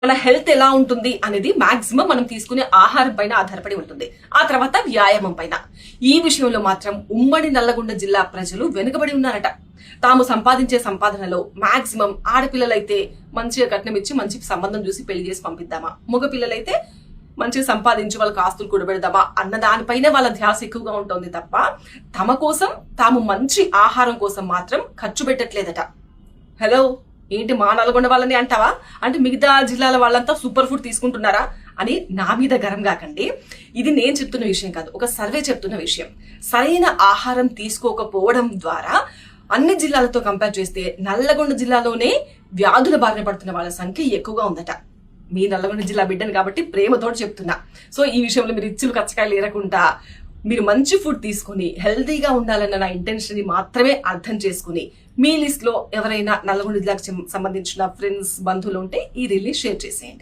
మన హెల్త్ ఎలా ఉంటుంది అనేది మాక్సిమం మనం తీసుకునే ఆహారం పైన ఆధారపడి ఉంటుంది. ఆ తర్వాత వ్యాయామం పైన. ఈ విషయంలో మాత్రం ఉమ్మడి నల్లగొండ జిల్లా ప్రజలు వెనుకబడి ఉన్నారట. తాము సంపాదించే సంపాదనలో మాక్సిమం ఆడపిల్లలైతే మంచిగా కట్నం ఇచ్చి మంచి సంబంధం చూసి పెళ్లి చేసి పంపిద్దామా, మగ పిల్లలైతే మంచిగా సంపాదించి వాళ్ళకి ఆస్తులు కూడబెడదామా అన్న దానిపైనే వాళ్ళ ధ్యాస ఎక్కువగా ఉంటుంది తప్ప తమ కోసం తాము మంచి ఆహారం కోసం మాత్రం ఖర్చు పెట్టట్లేదట. హలో, ఏంటి మా నల్గొండ వాళ్ళని అంటావా? అంటే మిగతా జిల్లాల వాళ్ళంతా సూపర్ ఫుడ్ తీసుకుంటున్నారా అని నా మీద గరం కాకండి. ఇది నేను చెప్తున్న విషయం కాదు, ఒక సర్వే చెప్తున్న విషయం. సరైన ఆహారం తీసుకోకపోవడం ద్వారా అన్ని జిల్లాలతో కంపేర్ చేస్తే నల్లగొండ జిల్లాలోనే వ్యాధుల బారిన పడుతున్న వాళ్ళ సంఖ్య ఎక్కువగా ఉందట. మీ నల్లగొండ జిల్లా బిడ్డను కాబట్టి ప్రేమతో చెప్తున్నా. సో ఈ విషయంలో మీరు ఇచ్చులు కచ్చకాయలు ఏరకుండా మీరు మంచి ఫుడ్ తీసుకుని హెల్తీగా ఉండాలన్న నా ఇంటెన్షన్ ని మాత్రమే అర్థం చేసుకుని మీ లిస్ట్ లో ఎవరైనా నల్గొండ జిల్లాకు సంబంధించిన ఫ్రెండ్స్ బంధువులు ఉంటే ఈ రీల్ని షేర్ చేసేయండి.